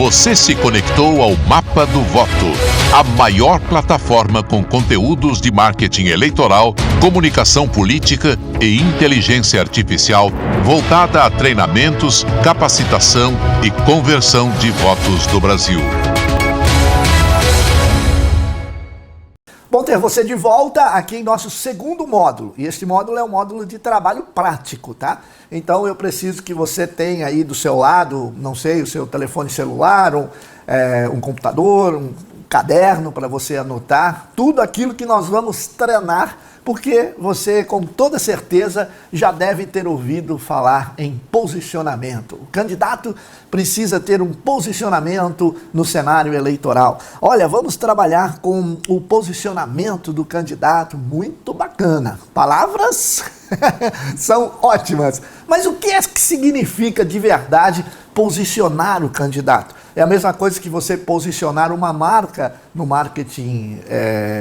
Você se conectou ao Mapa do Voto, a maior plataforma com conteúdos de marketing eleitoral, comunicação política e inteligência artificial voltada a treinamentos, capacitação e conversão de votos do Brasil. Bom ter você de volta aqui em nosso segundo módulo. E este módulo é um módulo de trabalho prático, tá? Então eu preciso que você tenha aí do seu lado, não sei, o seu telefone celular, um computador, um caderno para você anotar tudo aquilo que nós vamos treinar, porque você com toda certeza já deve ter ouvido falar em posicionamento. O candidato precisa ter um posicionamento no cenário eleitoral. Olha, vamos trabalhar com o posicionamento do candidato, muito bacana. Palavras são ótimas, mas o que é que significa de verdade posicionar o candidato? É a mesma coisa que você posicionar uma marca no marketing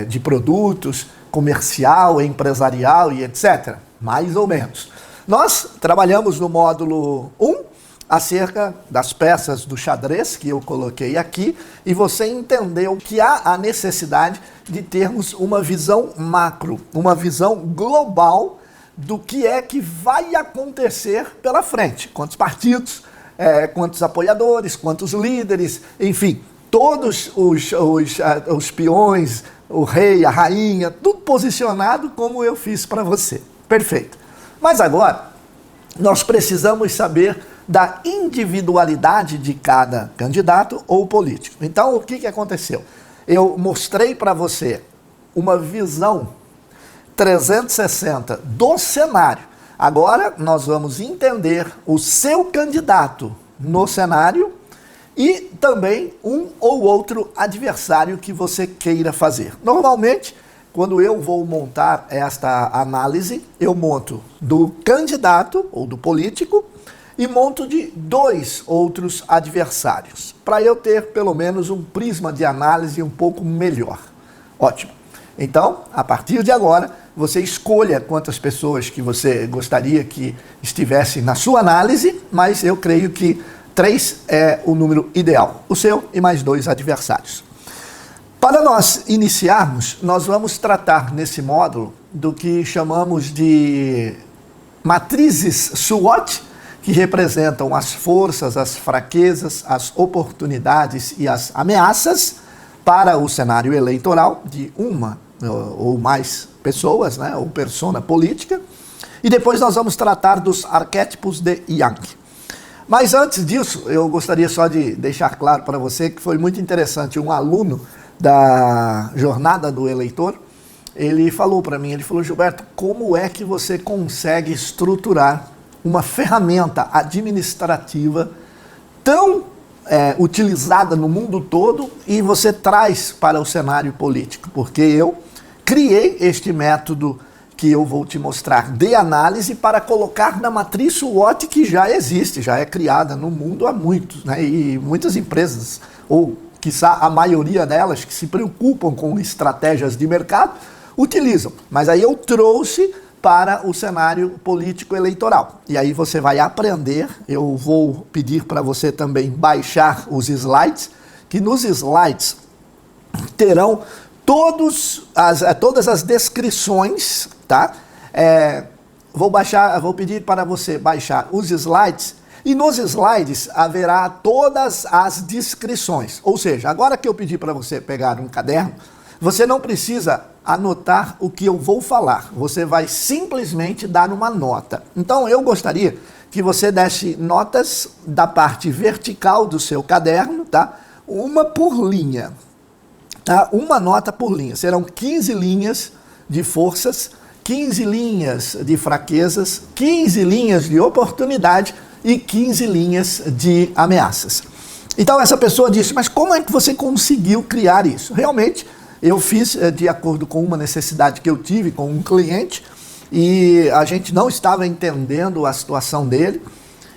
de produtos, comercial, empresarial e etc. Mais ou menos. Nós trabalhamos no módulo 1 acerca das peças do xadrez que eu coloquei aqui e você entendeu que há a necessidade de termos uma visão macro, uma visão global do que é que vai acontecer pela frente. Quantos partidos, quantos apoiadores, quantos líderes, enfim, todos os peões, o rei, a rainha, tudo posicionado como eu fiz para você. Perfeito. Mas agora, nós precisamos saber da individualidade de cada candidato ou político. Então, o que aconteceu? Eu mostrei para você uma visão 360 do cenário. Agora, nós vamos entender o seu candidato no cenário e também um ou outro adversário que você queira fazer. Normalmente, quando eu vou montar esta análise, eu monto do candidato ou do político e monto de 2 outros adversários, para eu ter pelo menos um prisma de análise um pouco melhor. Ótimo. Então, a partir de agora, você escolha quantas pessoas que você gostaria que estivessem na sua análise, mas eu creio que 3 é o número ideal, o seu e mais 2 adversários. Para nós iniciarmos, nós vamos tratar nesse módulo do que chamamos de matrizes SWOT, que representam as forças, as fraquezas, as oportunidades e as ameaças para o cenário eleitoral de uma ou mais pessoas, né, ou persona política. E depois nós vamos tratar dos arquétipos de Jung. Mas antes disso, eu gostaria só de deixar claro para você que foi muito interessante. Um aluno da Jornada do Eleitor, ele falou para mim, ele falou: Gilberto, como é que você consegue estruturar uma ferramenta administrativa tão utilizada no mundo todo e você traz para o cenário político? Porque eu criei este método que eu vou te mostrar de análise para colocar na matriz SWOT que já existe, já é criada no mundo há muitos, né? E muitas empresas, ou quiçá a maioria delas que se preocupam com estratégias de mercado, utilizam. Mas aí eu trouxe para o cenário político eleitoral. E aí você vai aprender, eu vou pedir para você também baixar os slides, que nos slides terão todas as descrições, tá? Vou pedir para você baixar os slides e nos slides haverá todas as descrições. Ou seja, agora que eu pedi para você pegar um caderno, você não precisa anotar o que eu vou falar, você vai simplesmente dar uma nota. Então eu gostaria que você desse notas da parte vertical do seu caderno, tá? Uma por linha. Tá? Uma nota por linha. Serão 15 linhas de forças, 15 linhas de fraquezas, 15 linhas de oportunidade e 15 linhas de ameaças. Então essa pessoa disse: mas como é que você conseguiu criar isso? Realmente, eu fiz de acordo com uma necessidade que eu tive com um cliente e a gente não estava entendendo a situação dele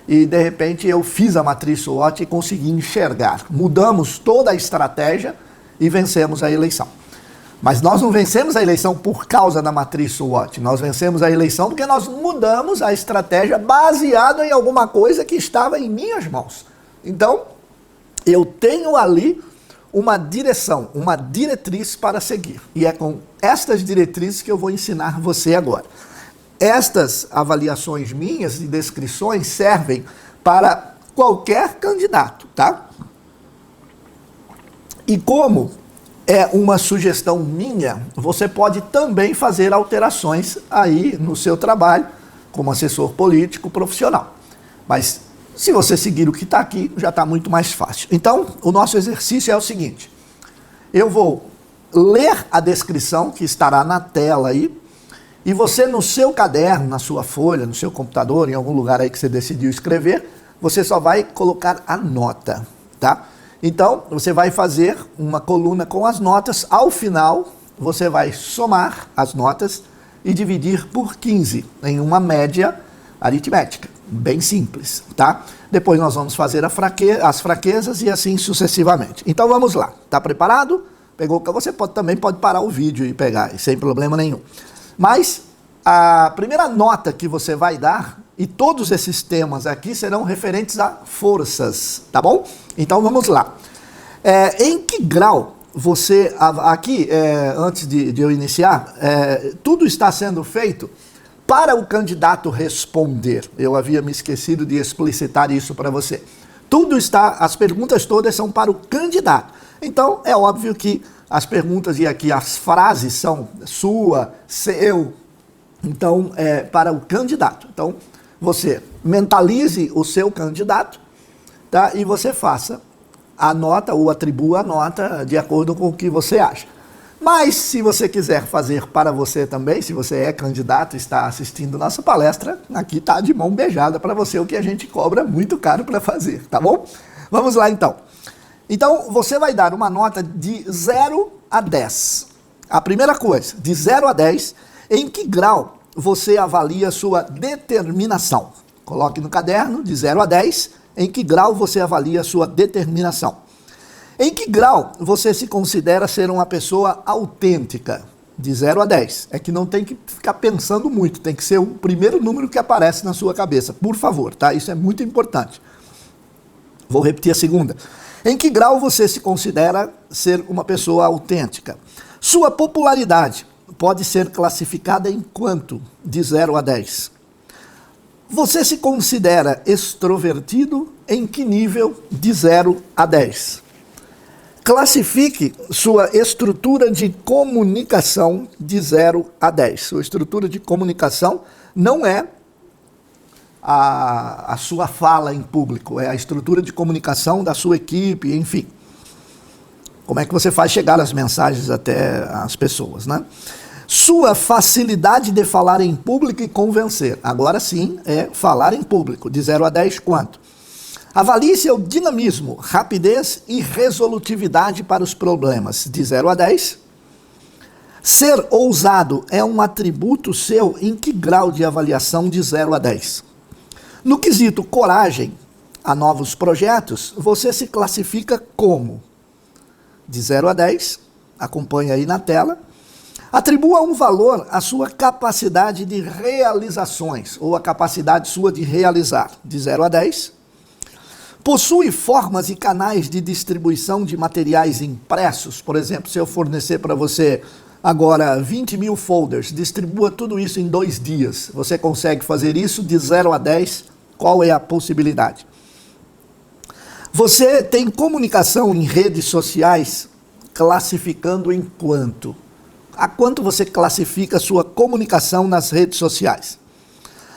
e de repente eu fiz a matriz SWOT e consegui enxergar. Mudamos toda a estratégia e vencemos a eleição. Mas nós não vencemos a eleição por causa da matriz SWOT. Nós vencemos a eleição porque nós mudamos a estratégia baseada em alguma coisa que estava em minhas mãos. Então, eu tenho ali uma direção, uma diretriz para seguir. E é com estas diretrizes que eu vou ensinar você agora. Estas avaliações minhas e descrições servem para qualquer candidato, tá? E como é uma sugestão minha, você pode também fazer alterações aí no seu trabalho como assessor político profissional. Mas se você seguir o que está aqui, já está muito mais fácil. Então, o nosso exercício é o seguinte. Eu vou ler a descrição que estará na tela aí, e você no seu caderno, na sua folha, no seu computador, em algum lugar aí que você decidiu escrever, você só vai colocar a nota, tá? Então, você vai fazer uma coluna com as notas. Ao final, você vai somar as notas e dividir por 15, em uma média aritmética. Bem simples, tá? Depois nós vamos fazer as fraquezas e assim sucessivamente. Então, vamos lá. Tá preparado? Pegou? Você também pode parar o vídeo e pegar, sem problema nenhum. Mas a primeira nota que você vai dar, e todos esses temas aqui serão referentes a forças, tá bom? Então vamos lá. Em que grau você, aqui, antes de eu iniciar, tudo está sendo feito para o candidato responder. Eu havia me esquecido de explicitar isso para você. As perguntas todas são para o candidato. Então é óbvio que as perguntas e aqui as frases são sua, seu, então é para o candidato. Então você mentalize o seu candidato, tá? E você faça a nota ou atribua a nota de acordo com o que você acha. Mas se você quiser fazer para você também, se você é candidato e está assistindo nossa palestra, aqui está de mão beijada para você o que a gente cobra muito caro para fazer, tá bom? Vamos lá então. Então você vai dar uma nota de 0 a 10. A primeira coisa, de 0 a 10, em que grau você avalia sua determinação? Coloque no caderno, de 0 a 10, em que grau você avalia sua determinação? Em que grau você se considera ser uma pessoa autêntica? De 0 a 10. É que não tem que ficar pensando muito, tem que ser o primeiro número que aparece na sua cabeça, por favor, tá? Isso é muito importante. Vou repetir a segunda. Em que grau você se considera ser uma pessoa autêntica? Sua popularidade pode ser classificada em quanto? De 0 a 10. Você se considera extrovertido em que nível? De 0 a 10. Classifique sua estrutura de comunicação de 0 a 10. Sua estrutura de comunicação não é a sua fala em público, é a estrutura de comunicação da sua equipe, enfim. Como é que você faz chegar as mensagens até as pessoas, né? Sua facilidade de falar em público e convencer. Agora sim, é falar em público. De 0 a 10, quanto? Avalie seu dinamismo, rapidez e resolutividade para os problemas. De 0 a 10. Ser ousado é um atributo seu em que grau de avaliação? De 0 a 10. No quesito coragem a novos projetos, você se classifica como? De 0 a 10, acompanha aí na tela. Atribua um valor à sua capacidade de realizações, ou a capacidade sua de realizar. De 0 a 10. Possui formas e canais de distribuição de materiais impressos. Por exemplo, se eu fornecer para você agora 20 mil folders, distribua tudo isso em 2 dias. Você consegue fazer isso? De 0 a 10, qual é a possibilidade? Você tem comunicação em redes sociais, classificando em quanto? A quanto você classifica a sua comunicação nas redes sociais?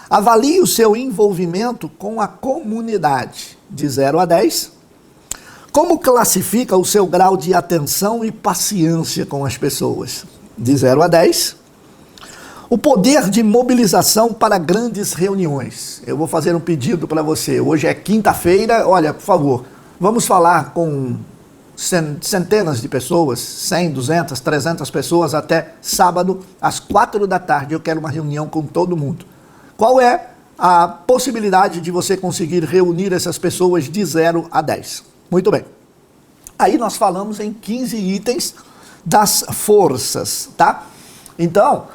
Avalie o seu envolvimento com a comunidade, de 0 a 10. Como classifica o seu grau de atenção e paciência com as pessoas? De 0 a 10. O poder de mobilização para grandes reuniões. Eu vou fazer um pedido para você. Hoje é quinta-feira. Olha, por favor, vamos falar com centenas de pessoas, 100, 200, 300 pessoas até sábado, às 4 da tarde. Eu quero uma reunião com todo mundo. Qual é a possibilidade de você conseguir reunir essas pessoas de 0 a 10? Muito bem. Aí nós falamos em 15 itens das forças, tá? Então,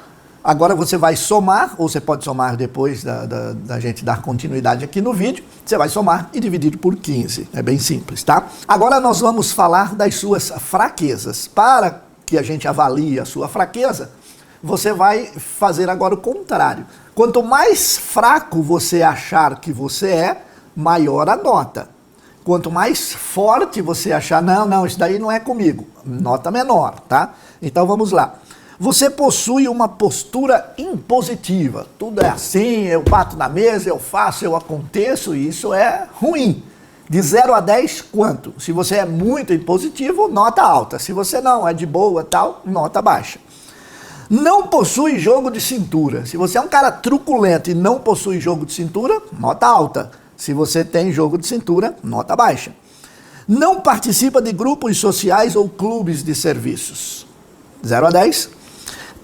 Agora você vai somar, ou você pode somar depois da gente dar continuidade aqui no vídeo, você vai somar e dividir por 15. É bem simples, tá? Agora nós vamos falar das suas fraquezas. Para que a gente avalie a sua fraqueza, você vai fazer agora o contrário. Quanto mais fraco você achar que você é, maior a nota. Quanto mais forte você achar, não, isso daí não é comigo, nota menor, tá? Então vamos lá. Você possui uma postura impositiva. Tudo é assim, eu bato na mesa, eu faço, eu aconteço, e isso é ruim. De 0 a 10, quanto? Se você é muito impositivo, nota alta. Se você não, é de boa, tal, nota baixa. Não possui jogo de cintura. Se você é um cara truculento e não possui jogo de cintura, nota alta. Se você tem jogo de cintura, nota baixa. Não participa de grupos sociais ou clubes de serviços. 0 a 10.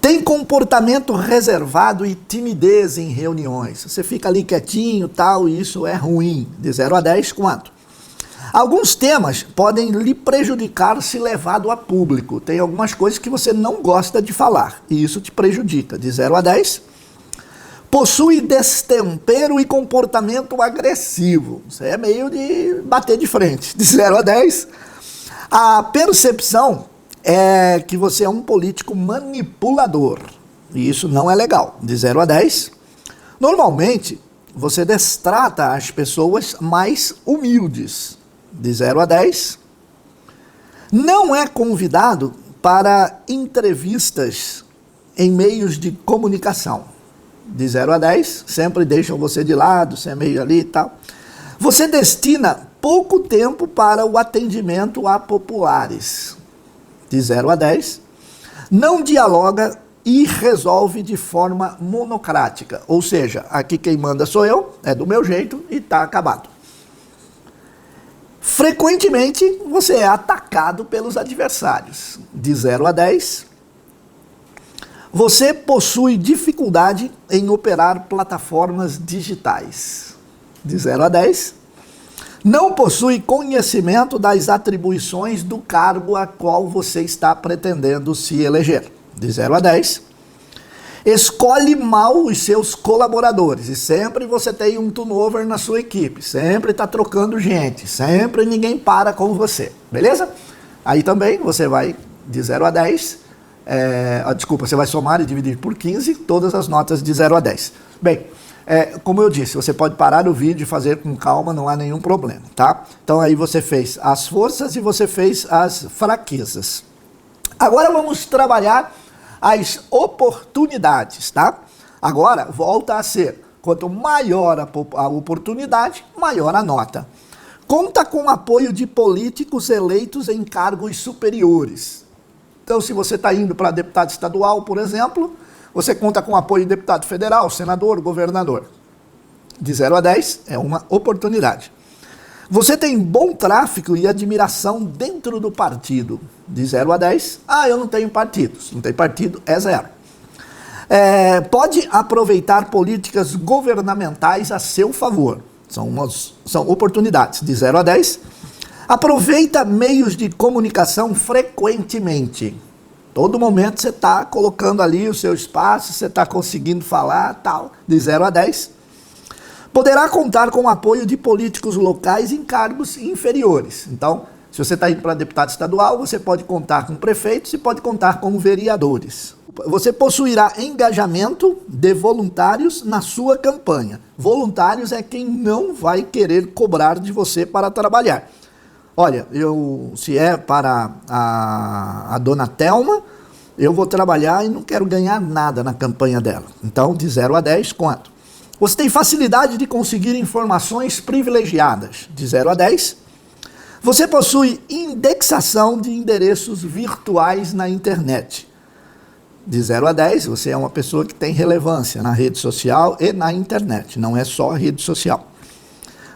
Tem comportamento reservado e timidez em reuniões. Você fica ali quietinho, tal, e isso é ruim. De 0 a 10, quanto? Alguns temas podem lhe prejudicar se levado a público. Tem algumas coisas que você não gosta de falar, e isso te prejudica. De 0 a 10. Possui destempero e comportamento agressivo. Isso é meio de bater de frente. De 0 a 10. A percepção é que você é um político manipulador. E isso não é legal. De 0 a 10. Normalmente, você destrata as pessoas mais humildes. De 0 a 10. Não é convidado para entrevistas em meios de comunicação. De 0 a 10, sempre deixam você de lado, você é meio ali e tal. Você destina pouco tempo para o atendimento a populares. De 0 a 10. Não dialoga e resolve de forma monocrática. Ou seja, aqui quem manda sou eu, é do meu jeito e está acabado. Frequentemente, você é atacado pelos adversários. De 0 a 10. Você possui dificuldade em operar plataformas digitais. De 0 a 10. Não possui conhecimento das atribuições do cargo a qual você está pretendendo se eleger. De 0 a 10. Escolhe mal os seus colaboradores. E sempre você tem um turnover na sua equipe. Sempre está trocando gente. Sempre ninguém para com você. Beleza? Aí também você vai de 0 a 10. Você vai somar e dividir por 15 todas as notas de 0 a 10. Bem, como eu disse, você pode parar o vídeo e fazer com calma, não há nenhum problema, tá? Então aí você fez as forças e você fez as fraquezas. Agora vamos trabalhar as oportunidades, tá? Agora volta a ser, quanto maior a oportunidade, maior a nota. Conta com o apoio de políticos eleitos em cargos superiores. Então, se você está indo para deputado estadual, por exemplo, você conta com o apoio de deputado federal, senador, governador. De 0 a 10 é uma oportunidade. Você tem bom tráfego e admiração dentro do partido. De 0 a 10, eu não tenho partido. Se não tem partido, é 0. Pode aproveitar políticas governamentais a seu favor. São oportunidades. De 0 a 10. Aproveita meios de comunicação frequentemente. Todo momento você está colocando ali o seu espaço, você está conseguindo falar, tal. De 0 a 10. Poderá contar com o apoio de políticos locais em cargos inferiores. Então, se você está indo para deputado estadual, você pode contar com prefeitos e pode contar com vereadores. Você possuirá engajamento de voluntários na sua campanha. Voluntários é quem não vai querer cobrar de você para trabalhar. Olha, se é para a dona Thelma, eu vou trabalhar e não quero ganhar nada na campanha dela. Então, de 0 a 10, quanto? Você tem facilidade de conseguir informações privilegiadas. De 0 a 10. Você possui indexação de endereços virtuais na internet. De 0 a 10, você é uma pessoa que tem relevância na rede social e na internet, não é só a rede social.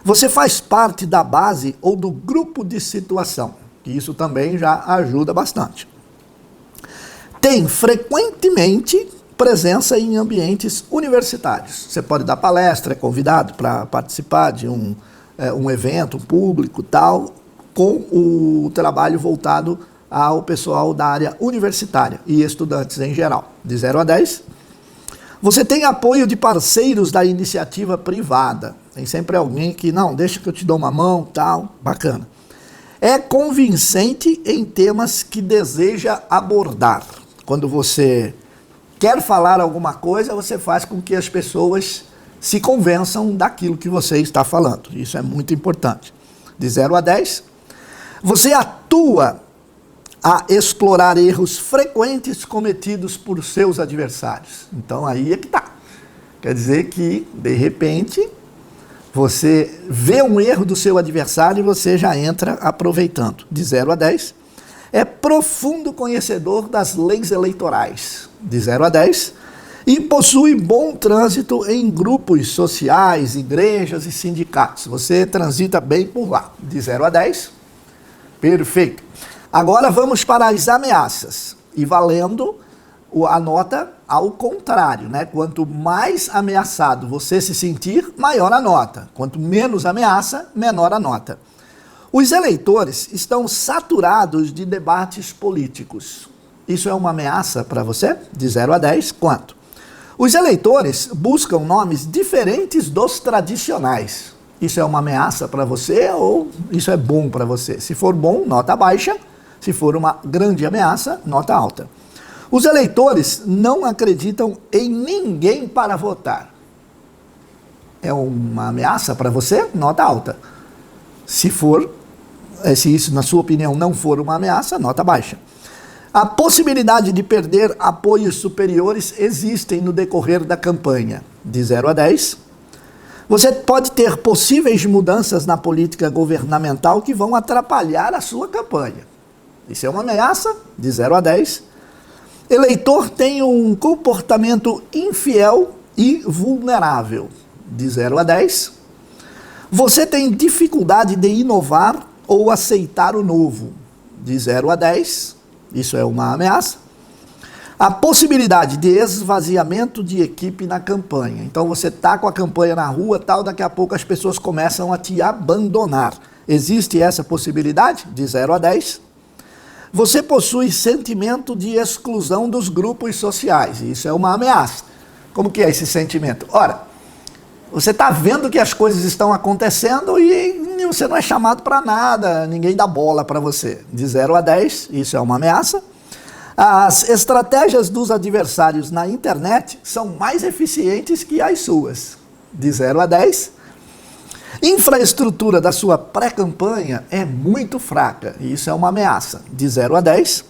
Você faz parte da base ou do grupo de situação, que isso também já ajuda bastante. Tem frequentemente presença em ambientes universitários. Você pode dar palestra, é convidado para participar de um evento público, tal, com o trabalho voltado ao pessoal da área universitária e estudantes em geral. De 0 a 10. Você tem apoio de parceiros da iniciativa privada. Tem sempre alguém que, não, deixa que eu te dou uma mão, tal, bacana. É convincente em temas que deseja abordar. Quando você quer falar alguma coisa, você faz com que as pessoas se convençam daquilo que você está falando. Isso é muito importante. De 0 a 10, você atua a explorar erros frequentes cometidos por seus adversários. Então aí é que tá. Quer dizer que, de repente, você vê um erro do seu adversário e você já entra aproveitando. De 0 a 10, é profundo conhecedor das leis eleitorais. De 0 a 10, e possui bom trânsito em grupos sociais, igrejas e sindicatos. Você transita bem por lá. De 0 a 10, perfeito. Agora vamos para as ameaças. E valendo a nota ao contrário, né? Quanto mais ameaçado você se sentir, maior a nota. Quanto menos ameaça, menor a nota. Os eleitores estão saturados de debates políticos. Isso é uma ameaça para você? De 0 a 10, quanto? Os eleitores buscam nomes diferentes dos tradicionais. Isso é uma ameaça para você ou isso é bom para você? Se for bom, nota baixa. Se for uma grande ameaça, nota alta. Os eleitores não acreditam em ninguém para votar. É uma ameaça para você? Nota alta. Se isso, na sua opinião, não for uma ameaça, nota baixa. A possibilidade de perder apoios superiores existem no decorrer da campanha. De 0 a 10. Você pode ter possíveis mudanças na política governamental que vão atrapalhar a sua campanha. Isso é uma ameaça? De 0 a 10. Eleitor tem um comportamento infiel e vulnerável. De 0 a 10. Você tem dificuldade de inovar ou aceitar o novo. De 0 a 10. Isso é uma ameaça. A possibilidade de esvaziamento de equipe na campanha. Então você está com a campanha na rua, tal, daqui a pouco as pessoas começam a te abandonar. Existe essa possibilidade? De 0 a 10. Você possui sentimento de exclusão dos grupos sociais. Isso é uma ameaça. Como que é esse sentimento? Ora, você está vendo que as coisas estão acontecendo e você não é chamado para nada, ninguém dá bola para você. De 0 a 10, isso é uma ameaça. As estratégias dos adversários na internet são mais eficientes que as suas. De 0 a 10. Infraestrutura da sua pré-campanha é muito fraca, e isso é uma ameaça. De 0 a 10.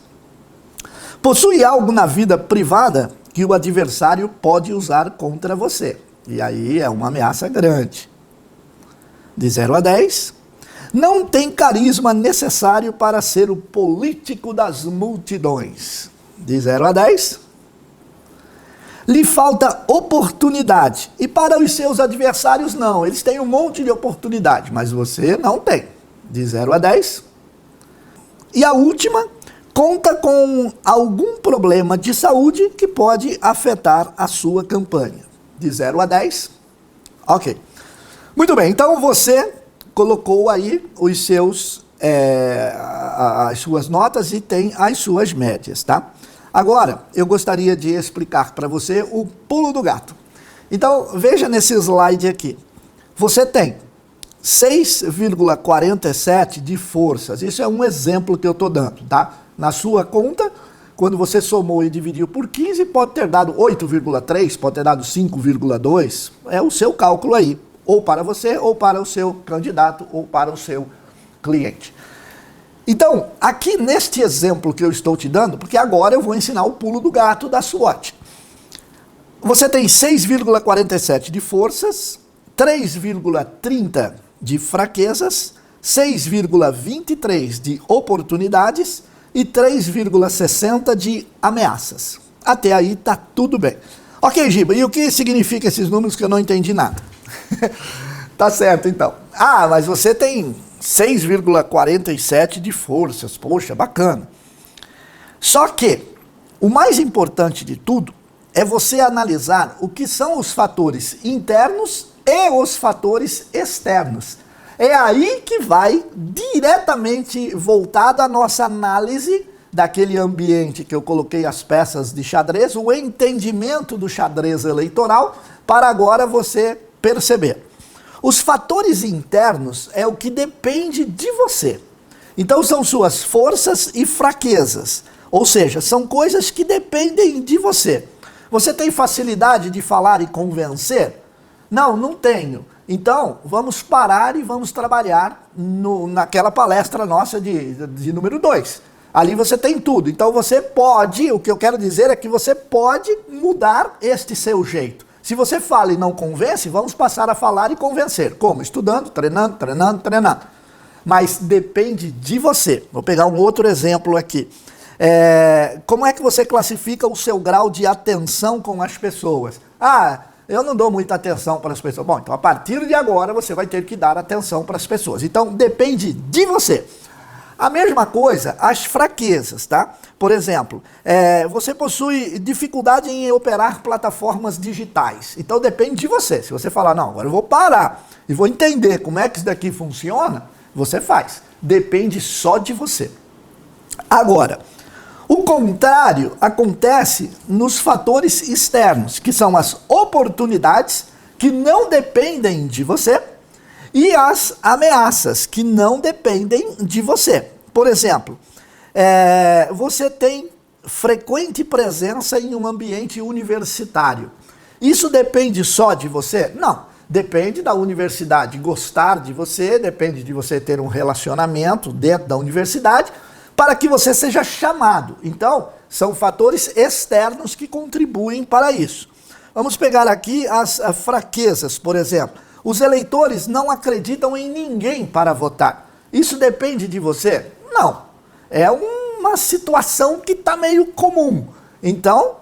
Possui algo na vida privada que o adversário pode usar contra você. E aí é uma ameaça grande. De 0 a 10. Não tem carisma necessário para ser o político das multidões. De 0 a 10. Lhe falta oportunidade. E para os seus adversários, não. Eles têm um monte de oportunidade, mas você não tem. De 0 a 10. E a última, conta com algum problema de saúde que pode afetar a sua campanha. De 0 a 10. Ok. Muito bem, então você colocou aí os seus, as suas notas e tem as suas médias, tá? Agora, eu gostaria de explicar para você o pulo do gato. Então, veja nesse slide aqui. Você tem 6,47 de forças. Isso é um exemplo que eu estou dando, tá? Na sua conta, quando você somou e dividiu por 15, pode ter dado 8,3, pode ter dado 5,2. É o seu cálculo aí. Ou para você, ou para o seu candidato, ou para o seu cliente. Então, aqui neste exemplo que eu estou te dando, porque agora eu vou ensinar o pulo do gato da SWOT. Você tem 6,47 de forças, 3,30 de fraquezas, 6,23 de oportunidades e 3,60 de ameaças. Até aí tá tudo bem. Ok, Giba, e o que significa esses números que eu não entendi nada? Tá certo, então. Ah, mas você tem 6,47 de forças. Poxa, bacana. Só que o mais importante de tudo é você analisar o que são os fatores internos e os fatores externos. É aí que vai diretamente voltada a nossa análise daquele ambiente que eu coloquei as peças de xadrez, o entendimento do xadrez eleitoral, para agora você perceber. Os fatores internos é o que depende de você. Então são suas forças e fraquezas, ou seja, são coisas que dependem de você. Você tem facilidade de falar e convencer? Não, não tenho. Então, vamos parar e vamos trabalhar naquela palestra nossa de número 2. Ali você tem tudo. Então você pode, o que eu quero dizer é que você pode mudar este seu jeito. Se você fala e não convence, vamos passar a falar e convencer. Como? Estudando, treinando, treinando, treinando. Mas depende de você. Vou pegar um outro exemplo aqui. Como é que você classifica o seu grau de atenção com as pessoas? Eu não dou muita atenção para as pessoas. Bom, então a partir de agora você vai ter que dar atenção para as pessoas. Então depende de você. A mesma coisa, as fraquezas, tá? Por exemplo, você possui dificuldade em operar plataformas digitais. Então depende de você. Se você falar, não, agora eu vou parar e vou entender como é que isso daqui funciona, você faz. Depende só de você. Agora, o contrário acontece nos fatores externos, que são as oportunidades que não dependem de você e as ameaças que não dependem de você. Por exemplo, você tem frequente presença em um ambiente universitário. Isso depende só de você? Não. Depende da universidade gostar de você, depende de você ter um relacionamento dentro da universidade, para que você seja chamado. Então, são fatores externos que contribuem para isso. Vamos pegar aqui as fraquezas, por exemplo. Os eleitores não acreditam em ninguém para votar. Isso depende de você? Não. É uma situação que está meio comum. Então,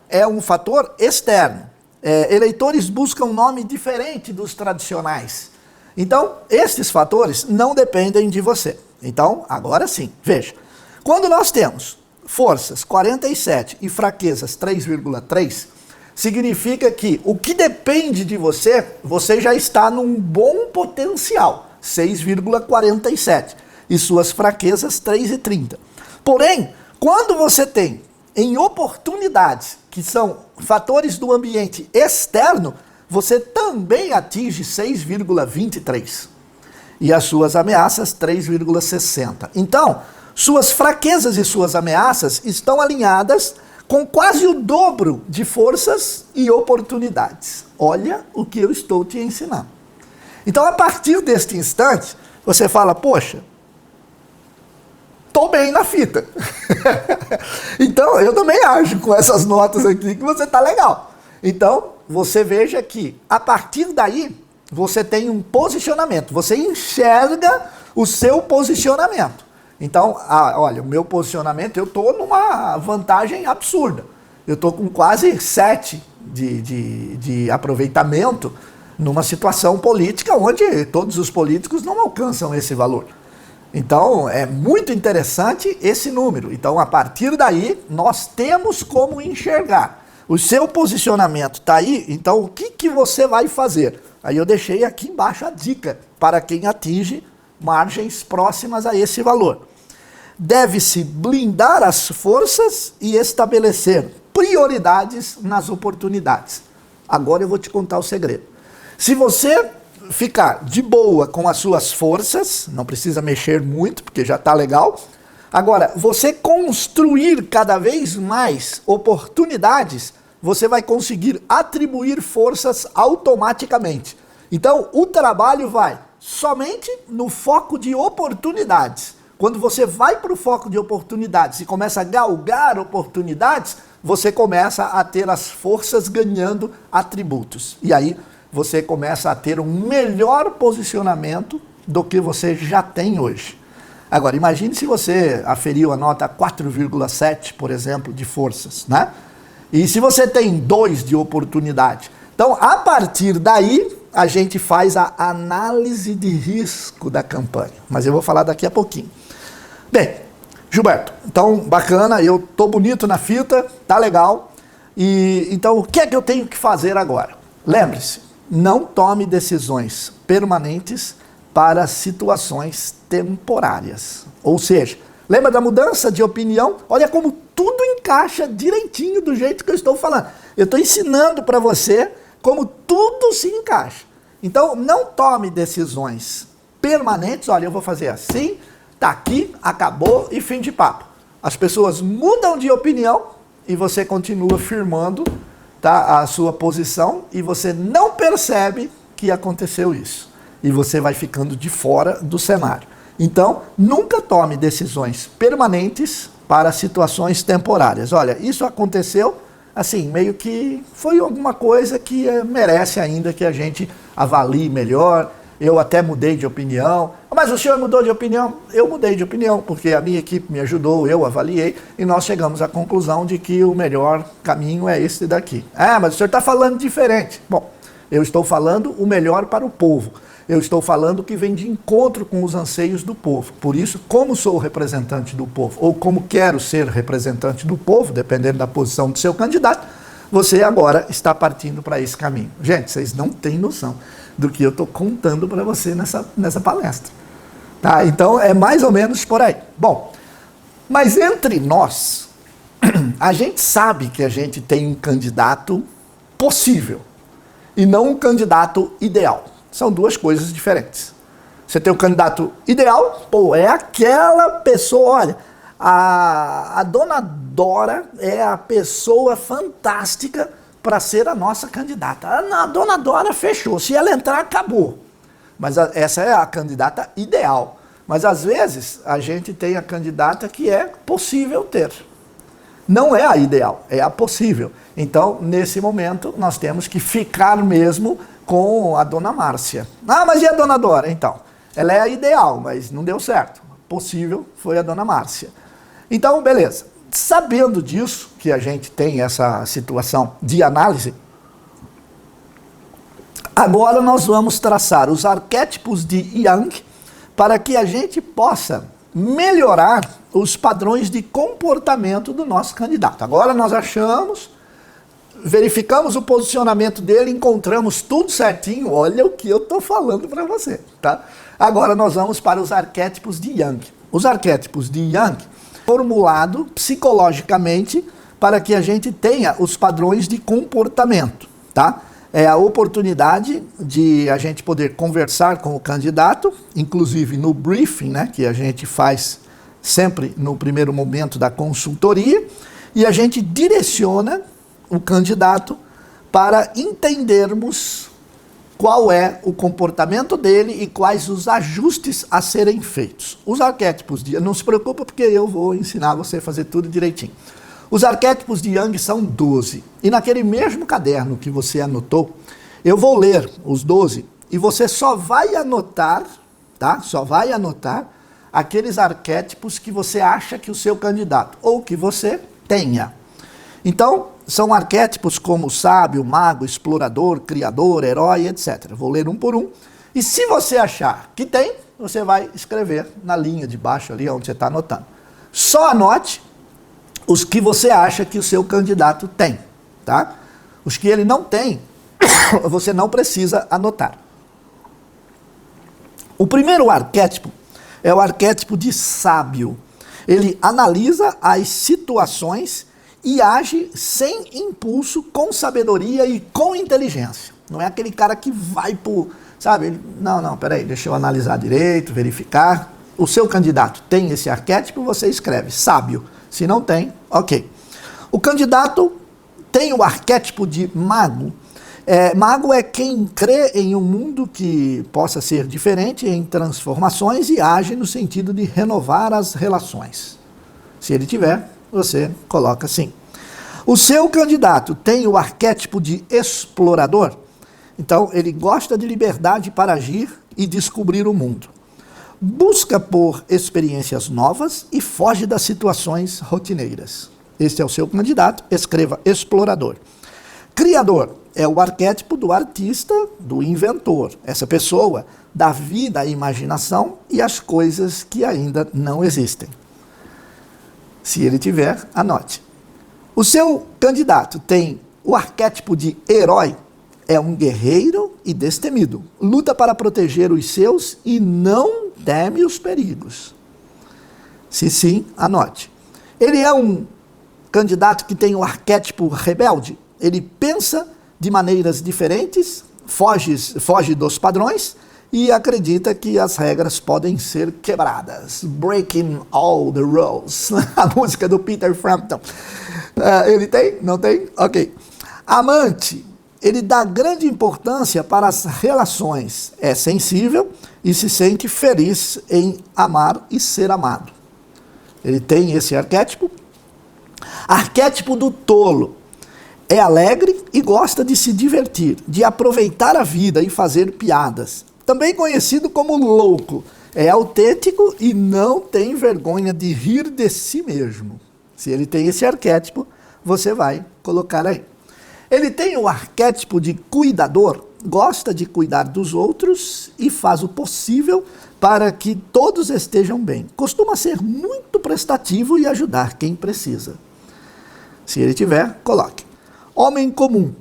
é um fator externo. Eleitores buscam nome diferente dos tradicionais. Então, esses fatores não dependem de você. Então, agora sim, veja. Quando nós temos forças 47 e fraquezas 3,3, significa que o que depende de você, você já está num bom potencial, 6,47, e suas fraquezas 3,30. Porém, quando você tem em oportunidades, que são fatores do ambiente externo, você também atinge 6,23. E as suas ameaças 3,60. Então, suas fraquezas e suas ameaças estão alinhadas com quase o dobro de forças e oportunidades. Olha o que eu estou te ensinando. Então, a partir deste instante, você fala, poxa, estou bem na fita. Então, eu também acho com essas notas aqui que você está legal. Então, você veja que, a partir daí, você tem um posicionamento, você enxerga o seu posicionamento. Então, olha, o meu posicionamento, eu estou numa vantagem absurda. Eu estou com quase 7 de aproveitamento numa situação política onde todos os políticos não alcançam esse valor. Então, é muito interessante esse número. Então, a partir daí, nós temos como enxergar. O seu posicionamento está aí, então o que você vai fazer? Aí eu deixei aqui embaixo a dica para quem atinge margens próximas a esse valor. Deve-se blindar as forças e estabelecer prioridades nas oportunidades. Agora eu vou te contar o segredo. Se você ficar de boa com as suas forças, não precisa mexer muito, porque já está legal. Agora, você construir cada vez mais oportunidades, você vai conseguir atribuir forças automaticamente. Então, o trabalho vai somente no foco de oportunidades. Quando você vai para o foco de oportunidades e começa a galgar oportunidades, você começa a ter as forças ganhando atributos. E aí, você começa a ter um melhor posicionamento do que você já tem hoje. Agora, imagine se você aferiu a nota 4,7, por exemplo, de forças, né? E se você tem 2 de oportunidade. Então, a partir daí, a gente faz a análise de risco da campanha. Mas eu vou falar daqui a pouquinho. Bem, Gilberto, então, bacana, eu tô bonito na fita, tá legal. E então, o que é que eu tenho que fazer agora? Lembre-se, não tome decisões permanentes para situações temporárias. Ou seja, Lembra da mudança de opinião? Olha como tudo encaixa direitinho do jeito que eu estou falando. Eu estou ensinando para você como tudo se encaixa. Então, não tome decisões permanentes. Olha, eu vou fazer assim, tá aqui, acabou e fim de papo. As pessoas mudam de opinião e você continua firmando, tá, a sua posição e você não percebe que aconteceu isso. E você vai ficando de fora do cenário. Então, nunca tome decisões permanentes para situações temporárias. Olha, isso aconteceu, assim, meio que foi alguma coisa que merece ainda que a gente avalie melhor. Eu até mudei de opinião. Mas o senhor mudou de opinião? Eu mudei de opinião, porque a minha equipe me ajudou, eu avaliei, e nós chegamos à conclusão de que o melhor caminho é esse daqui. Ah, mas o senhor está falando diferente. Bom, eu estou falando o melhor para o povo. Eu estou falando que vem de encontro com os anseios do povo. Por isso, como sou representante do povo, ou como quero ser representante do povo, dependendo da posição do seu candidato, você agora está partindo para esse caminho. Gente, vocês não têm noção do que eu estou contando para você nessa palestra. Tá? Então, é mais ou menos por aí. Bom, mas entre nós, a gente sabe que a gente tem um candidato possível e não um candidato ideal. São duas coisas diferentes. Você tem o candidato ideal, pô, é aquela pessoa, olha, a dona Dora é a pessoa fantástica para ser a nossa candidata. A dona Dora fechou, se ela entrar, acabou. Mas essa é a candidata ideal. Mas às vezes a gente tem a candidata que é possível ter. Não é a ideal, é a possível. Então, nesse momento, nós temos que ficar mesmo com a dona Márcia. Ah, mas e a dona Dora? Então, ela é a ideal, mas não deu certo. Possível foi a dona Márcia. Então, beleza. Sabendo disso, que a gente tem essa situação de análise, agora nós vamos traçar os arquétipos de Jung para que a gente possa melhorar os padrões de comportamento do nosso candidato. Agora nós achamos, verificamos o posicionamento dele, encontramos tudo certinho. Olha o que eu estou falando para você, tá? Agora nós vamos para os arquétipos de Jung. Os arquétipos de Jung, formulado psicologicamente para que a gente tenha os padrões de comportamento, tá? É a oportunidade de a gente poder conversar com o candidato, inclusive no briefing, né, que a gente faz sempre no primeiro momento da consultoria, e a gente direciona o candidato para entendermos qual é o comportamento dele e quais os ajustes a serem feitos. Os arquétipos de... Não se preocupa porque eu vou ensinar você a fazer tudo direitinho. Os arquétipos de Jung são 12. E naquele mesmo caderno que você anotou, eu vou ler os 12 e você só vai anotar, tá? Só vai anotar aqueles arquétipos que você acha que o seu candidato ou que você tenha. Então, são arquétipos como sábio, mago, explorador, criador, herói, etc. Vou ler um por um. E se você achar que tem, você vai escrever na linha de baixo ali onde você está anotando. Só anote os que você acha que o seu candidato tem, tá? Os que ele não tem, você não precisa anotar. O primeiro arquétipo é o arquétipo de sábio. Ele analisa as situações e age sem impulso, com sabedoria e com inteligência. Não é aquele cara que vai por, sabe? Não, peraí, deixa eu analisar direito, verificar. O seu candidato tem esse arquétipo, você escreve sábio. Se não tem, ok. O candidato tem o arquétipo de mago. Mago é quem crê em um mundo que possa ser diferente, em transformações e age no sentido de renovar as relações. Se ele tiver, você coloca sim. O seu candidato tem o arquétipo de explorador. Então, ele gosta de liberdade para agir e descobrir o mundo. Busca por experiências novas e foge das situações rotineiras. Este é o seu candidato, escreva explorador. Criador é o arquétipo do artista, do inventor. Essa pessoa dá vida à imaginação e às coisas que ainda não existem. Se ele tiver, anote. O seu candidato tem o arquétipo de herói. É um guerreiro e destemido. Luta para proteger os seus e não teme os perigos. Se sim, anote. Ele é um candidato que tem o arquétipo rebelde. Ele pensa de maneiras diferentes, foge dos padrões e acredita que as regras podem ser quebradas. Breaking all the rules. A música do Peter Frampton. Ele tem? Não tem? Ok. Amante. Ele dá grande importância para as relações. É sensível e se sente feliz em amar e ser amado. Ele tem esse arquétipo. Arquétipo do tolo. É alegre e gosta de se divertir, de aproveitar a vida e fazer piadas. Também conhecido como louco. É autêntico e não tem vergonha de rir de si mesmo. Se ele tem esse arquétipo, você vai colocar aí. Ele tem o arquétipo de cuidador, gosta de cuidar dos outros e faz o possível para que todos estejam bem. Costuma ser muito prestativo e ajudar quem precisa. Se ele tiver, coloque. Homem comum,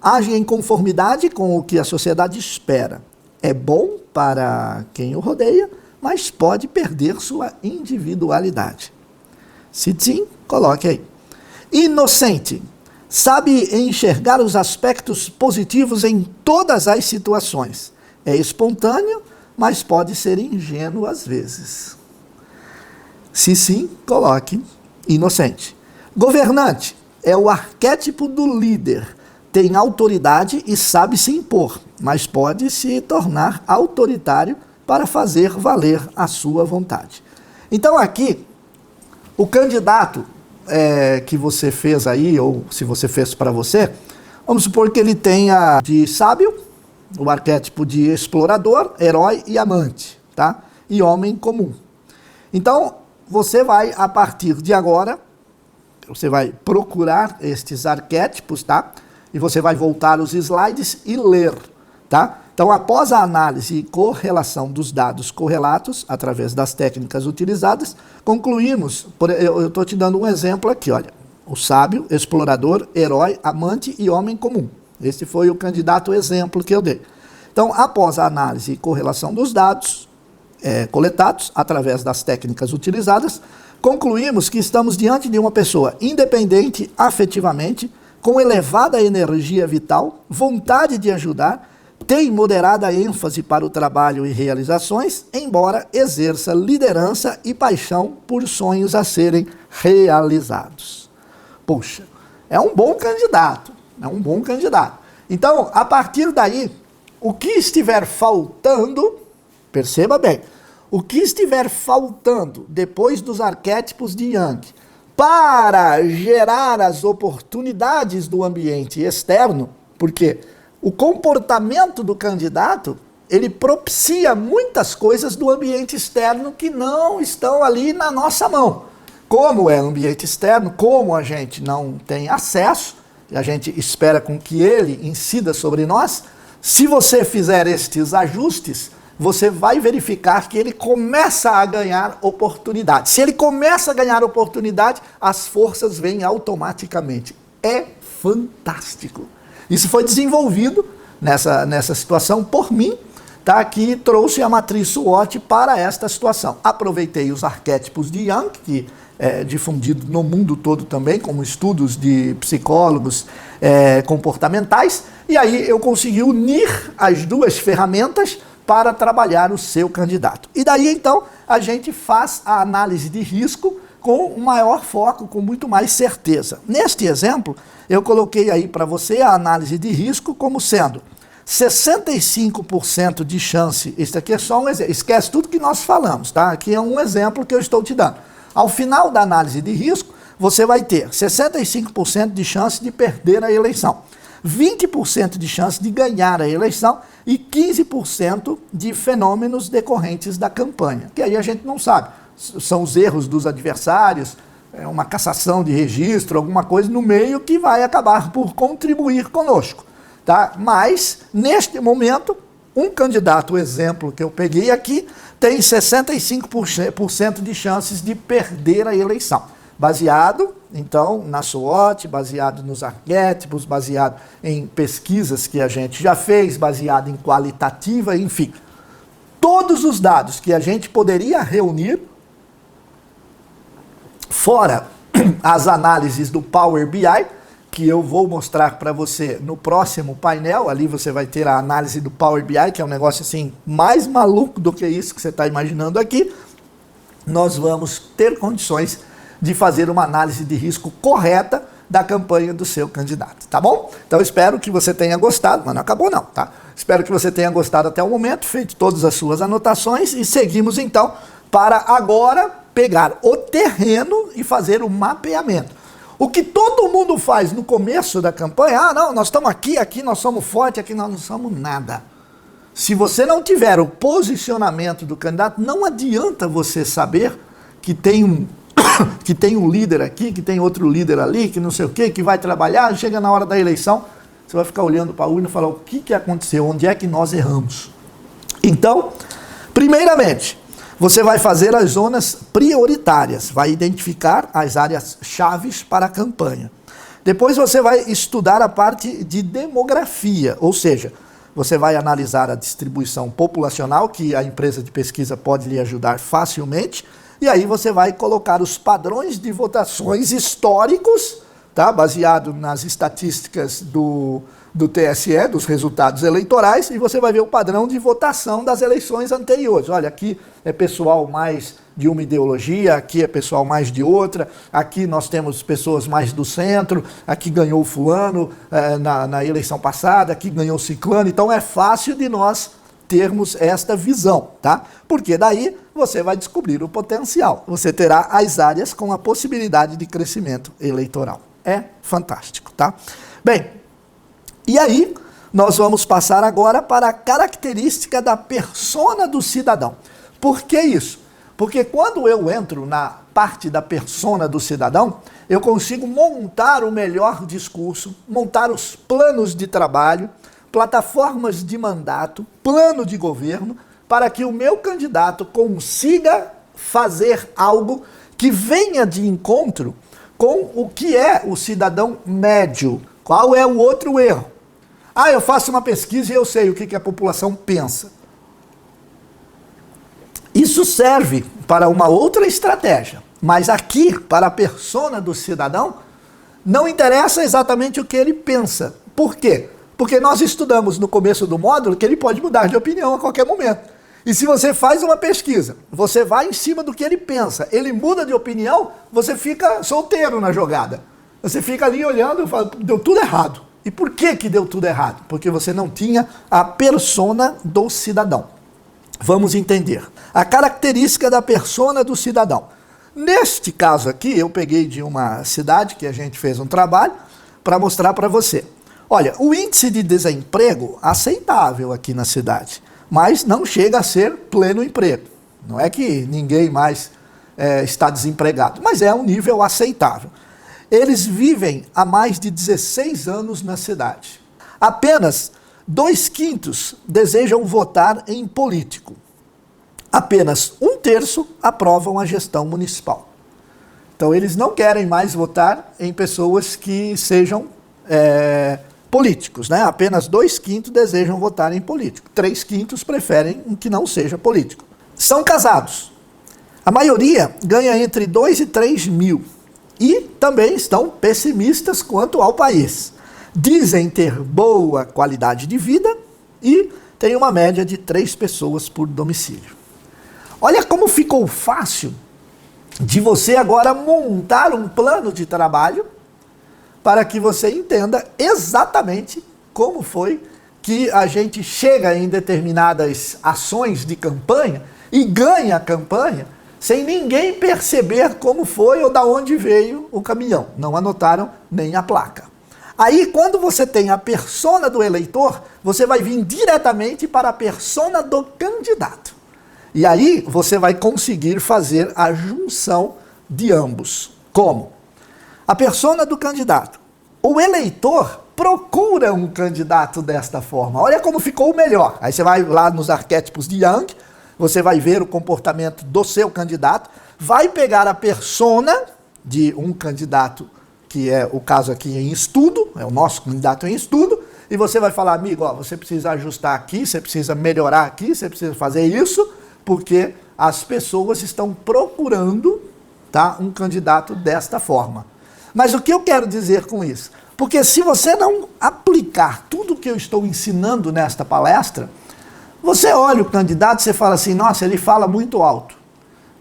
age em conformidade com o que a sociedade espera. É bom para quem o rodeia, mas pode perder sua individualidade. Se sim, coloque aí. Inocente, sabe enxergar os aspectos positivos em todas as situações. É espontâneo, mas pode ser ingênuo às vezes. Se sim, coloque inocente. Governante, é o arquétipo do líder. Tem autoridade e sabe se impor, mas pode se tornar autoritário para fazer valer a sua vontade. Então aqui, o candidato que você fez aí, ou se você fez para você, vamos supor que ele tenha de sábio, o arquétipo de explorador, herói e amante, tá? E homem comum. Então, você vai, a partir de agora, você vai procurar estes arquétipos, tá? E você vai voltar os slides e ler, tá? Então, após a análise e correlação dos dados correlatos, através das técnicas utilizadas, concluímos, eu estou te dando um exemplo aqui, olha, o sábio, explorador, herói, amante e homem comum. Esse foi o candidato exemplo que eu dei. Então, após a análise e correlação dos dados coletados, através das técnicas utilizadas, concluímos que estamos diante de uma pessoa independente afetivamente, com elevada energia vital, vontade de ajudar, tem moderada ênfase para o trabalho e realizações, embora exerça liderança e paixão por sonhos a serem realizados. Poxa, é um bom candidato, é um bom candidato. Então, a partir daí, o que estiver faltando, perceba bem, o que estiver faltando depois dos arquétipos de Jung para gerar as oportunidades do ambiente externo, porque o comportamento do candidato, ele propicia muitas coisas do ambiente externo que não estão ali na nossa mão. Como é ambiente externo, como a gente não tem acesso, e a gente espera com que ele incida sobre nós, se você fizer estes ajustes, você vai verificar que ele começa a ganhar oportunidade. Se ele começa a ganhar oportunidade, as forças vêm automaticamente. É fantástico. Isso foi desenvolvido nessa situação por mim, tá? Que trouxe a matriz SWOT para esta situação. Aproveitei os arquétipos de Jung, que é difundido no mundo todo também, como estudos de psicólogos comportamentais, e aí eu consegui unir as duas ferramentas para trabalhar o seu candidato. E daí, então, a gente faz a análise de risco com um maior foco, com muito mais certeza. Neste exemplo, eu coloquei aí para você a análise de risco como sendo 65% de chance, isso aqui é só um exemplo, esquece tudo que nós falamos, tá? Aqui é um exemplo que eu estou te dando. Ao final da análise de risco, você vai ter 65% de chance de perder a eleição, 20% de chance de ganhar a eleição e 15% de fenômenos decorrentes da campanha, que aí a gente não sabe. São os erros dos adversários, uma cassação de registro, alguma coisa no meio que vai acabar por contribuir conosco, tá? Mas, neste momento, um candidato, o exemplo que eu peguei aqui, tem 65% de chances de perder a eleição. Baseado, então, na SWOT, baseado nos arquétipos, baseado em pesquisas que a gente já fez, baseado em qualitativa, enfim. Todos os dados que a gente poderia reunir Fora as análises do Power BI, que eu vou mostrar para você no próximo painel. Ali você vai ter a análise do Power BI, que é um negócio assim mais maluco do que isso que você está imaginando aqui. Nós vamos ter condições de fazer uma análise de risco correta da campanha do seu candidato, tá bom? Então espero que você tenha gostado, mas não acabou não, tá? Espero que você tenha gostado até o momento, feito todas as suas anotações e seguimos então para agora pegar o terreno e fazer o mapeamento. O que todo mundo faz no começo da campanha, não, nós estamos aqui nós somos fortes, aqui nós não somos nada. Se você não tiver o posicionamento do candidato, não adianta você saber que tem um líder aqui, que tem outro líder ali, que não sei o quê, que vai trabalhar, chega na hora da eleição, você vai ficar olhando para a urna e falar o que aconteceu, onde é que nós erramos. Então, primeiramente, você vai fazer as zonas prioritárias, vai identificar as áreas chaves para a campanha. Depois você vai estudar a parte de demografia, ou seja, você vai analisar a distribuição populacional, que a empresa de pesquisa pode lhe ajudar facilmente, e aí você vai colocar os padrões de votações históricos, tá? Baseado nas estatísticas do TSE, dos resultados eleitorais, e você vai ver o padrão de votação das eleições anteriores. Olha, aqui é pessoal mais de uma ideologia, aqui é pessoal mais de outra, aqui nós temos pessoas mais do centro, aqui ganhou fulano na eleição passada, aqui ganhou ciclano, então é fácil de nós termos esta visão, tá? Porque daí você vai descobrir o potencial, você terá as áreas com a possibilidade de crescimento eleitoral. É fantástico, tá? Bem, e aí nós vamos passar agora para a característica da persona do cidadão. Por que isso? Porque quando eu entro na parte da persona do cidadão, eu consigo montar o melhor discurso, montar os planos de trabalho, plataformas de mandato, plano de governo, para que o meu candidato consiga fazer algo que venha de encontro com o que é o cidadão médio. Qual é o outro erro? Eu faço uma pesquisa e eu sei o que a população pensa. Isso serve para uma outra estratégia, mas aqui, para a persona do cidadão, não interessa exatamente o que ele pensa. Por quê? Porque nós estudamos no começo do módulo que ele pode mudar de opinião a qualquer momento. E se você faz uma pesquisa, você vai em cima do que ele pensa, ele muda de opinião, você fica solteiro na jogada. Você fica ali olhando e fala, deu tudo errado. E por que deu tudo errado? Porque você não tinha a persona do cidadão. Vamos entender. A característica da persona do cidadão. Neste caso aqui, eu peguei de uma cidade que a gente fez um trabalho para mostrar para você. Olha, o índice de desemprego aceitável aqui na cidade, mas não chega a ser pleno emprego. Não é que ninguém mais está desempregado, mas é um nível aceitável. Eles vivem há mais de 16 anos na cidade. Apenas 2/5 desejam votar em político. Apenas 1/3 aprovam a gestão municipal. Então eles não querem mais votar em pessoas que sejam políticos, né? Apenas 2/5 desejam votar em político. 3/5 preferem que não seja político. São casados. A maioria ganha entre 2 e 3 mil. E também estão pessimistas quanto ao país. Dizem ter boa qualidade de vida e tem uma média de 3 pessoas por domicílio. Olha como ficou fácil de você agora montar um plano de trabalho para que você entenda exatamente como foi que a gente chega em determinadas ações de campanha e ganha a campanha sem ninguém perceber como foi ou da onde veio o caminhão. Não anotaram nem a placa. Aí, quando você tem a persona do eleitor, você vai vir diretamente para a persona do candidato. E aí, você vai conseguir fazer a junção de ambos. Como? A persona do candidato. O eleitor procura um candidato desta forma. Olha como ficou o melhor. Aí você vai lá nos arquétipos de Jung, você vai ver o comportamento do seu candidato, vai pegar a persona de um candidato, que é o caso aqui em estudo, é o nosso candidato em estudo, e você vai falar, amigo, você precisa ajustar aqui, você precisa melhorar aqui, você precisa fazer isso, porque as pessoas estão procurando tá? Um candidato desta forma. Mas o que eu quero dizer com isso? Porque se você não aplicar tudo o que eu estou ensinando nesta palestra, você olha o candidato e você fala assim, nossa, ele fala muito alto.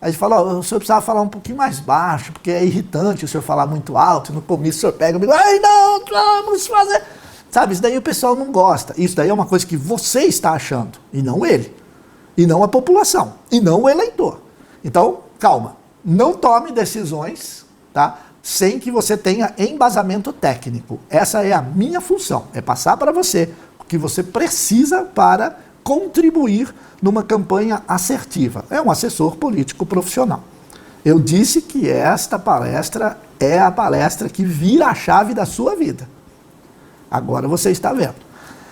Aí você fala, o senhor precisava falar um pouquinho mais baixo, porque é irritante o senhor falar muito alto, no comício o senhor pega e diz, ai não, vamos fazer... Sabe, isso daí o pessoal não gosta. Isso daí é uma coisa que você está achando, e não ele. E não a população, e não o eleitor. Então, calma, não tome decisões, tá? Sem que você tenha embasamento técnico. Essa é a minha função, é passar para você o que você precisa para contribuir numa campanha assertiva. É um assessor político profissional. Eu disse que esta palestra é a palestra que vira a chave da sua vida. Agora você está vendo.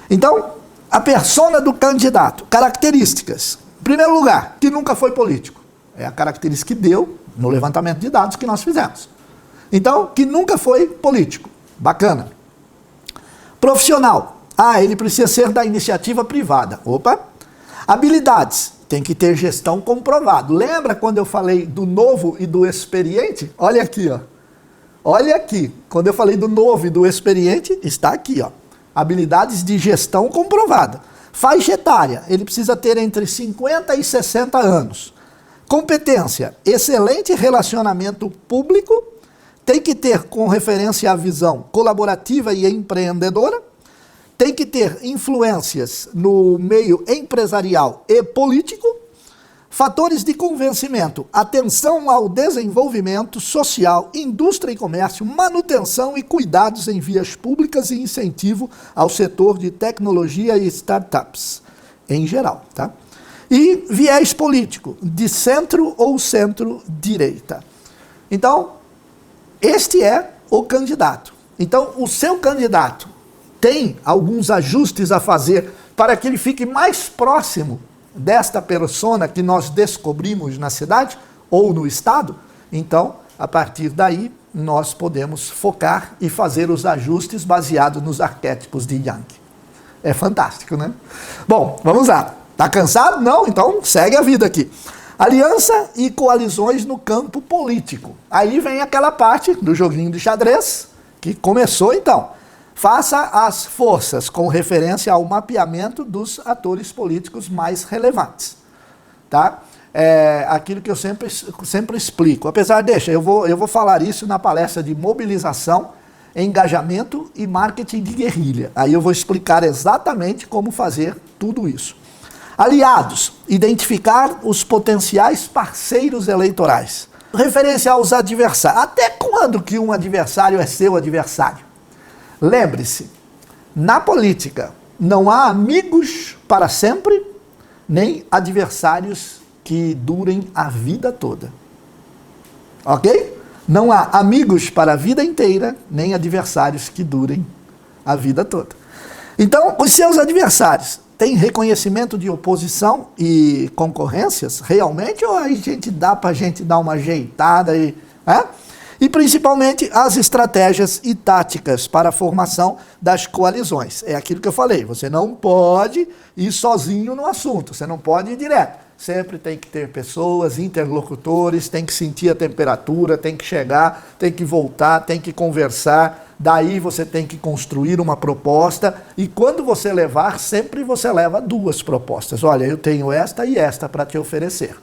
Então, a persona do candidato, características. Em primeiro lugar, que nunca foi político. É a característica que deu no levantamento de dados que nós fizemos. Então, que nunca foi político. Bacana. Profissional. Ele precisa ser da iniciativa privada. Opa. Habilidades. Tem que ter gestão comprovado. Lembra quando eu falei do novo e do experiente? Olha aqui, ó. Olha aqui. Quando eu falei do novo e do experiente, está aqui, ó. Habilidades de gestão comprovada. Faixa etária. Ele precisa ter entre 50 e 60 anos. Competência. Excelente relacionamento público. Tem que ter com referência à visão colaborativa e empreendedora. Tem que ter influências no meio empresarial e político. Fatores de convencimento: atenção ao desenvolvimento social, indústria e comércio, manutenção e cuidados em vias públicas e incentivo ao setor de tecnologia e startups, em geral, tá? E viés político, de centro ou centro-direita. Então, este é o candidato. Então, o seu candidato tem alguns ajustes a fazer para que ele fique mais próximo desta persona que nós descobrimos na cidade ou no estado. Então, a partir daí, nós podemos focar e fazer os ajustes baseados nos arquétipos de Jung. É fantástico, né? Bom, vamos lá. Tá cansado? Não? Então, segue a vida aqui. Aliança e coalizões no campo político. Aí vem aquela parte do joguinho de xadrez, que começou então. Faça as forças com referência ao mapeamento dos atores políticos mais relevantes. Tá? É aquilo que eu sempre explico. Apesar, eu vou falar isso na palestra de mobilização, engajamento e marketing de guerrilha. Aí eu vou explicar exatamente como fazer tudo isso. Aliados, identificar os potenciais parceiros eleitorais. Referência aos adversários. Até quando que um adversário é seu adversário? Lembre-se, na política não há amigos para sempre, nem adversários que durem a vida toda. Ok? Não há amigos para a vida inteira, nem adversários que durem a vida toda. Então, os seus adversários têm reconhecimento de oposição e concorrências realmente, ou a gente dá para a gente dar uma ajeitada e... E principalmente as estratégias e táticas para a formação das coalizões. É aquilo que eu falei, você não pode ir sozinho no assunto, você não pode ir direto. Sempre tem que ter pessoas, interlocutores, tem que sentir a temperatura, tem que chegar, tem que voltar, tem que conversar. Daí você tem que construir uma proposta e quando você levar, sempre você leva duas propostas. Olha, eu tenho esta e esta para te oferecer.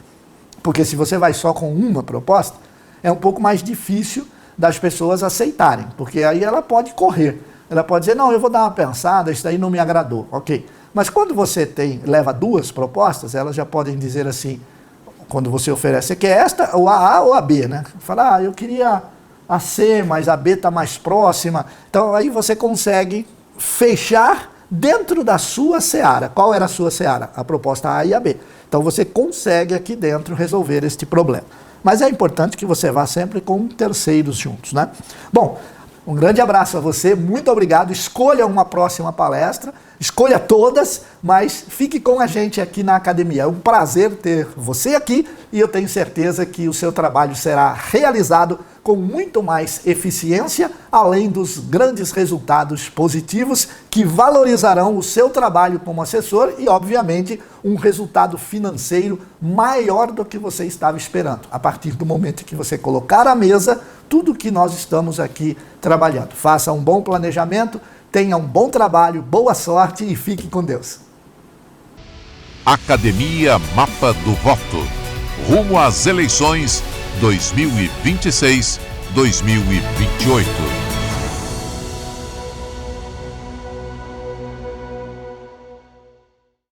Porque se você vai só com uma proposta, é um pouco mais difícil das pessoas aceitarem, porque aí ela pode correr. Ela pode dizer, não, eu vou dar uma pensada, isso daí não me agradou. Ok. Mas quando você leva duas propostas, elas já podem dizer assim, quando você oferece, você quer esta, ou a ou a B, né? Fala, eu queria a C, mas a B está mais próxima. Então aí você consegue fechar dentro da sua seara. Qual era a sua seara? A proposta A e a B. Então você consegue aqui dentro resolver este problema. Mas é importante que você vá sempre com terceiros juntos, né? Bom, um grande abraço a você, muito obrigado. Escolha uma próxima palestra, escolha todas, mas fique com a gente aqui na academia. É um prazer ter você aqui e eu tenho certeza que o seu trabalho será realizado com muito mais eficiência, além dos grandes resultados positivos que valorizarão o seu trabalho como assessor e, obviamente, um resultado financeiro maior do que você estava esperando. A partir do momento que você colocar à mesa tudo que nós estamos aqui trabalhando. Faça um bom planejamento, tenha um bom trabalho, boa sorte e fique com Deus. Academia Mapa do Voto. Rumo às eleições 2026-2028.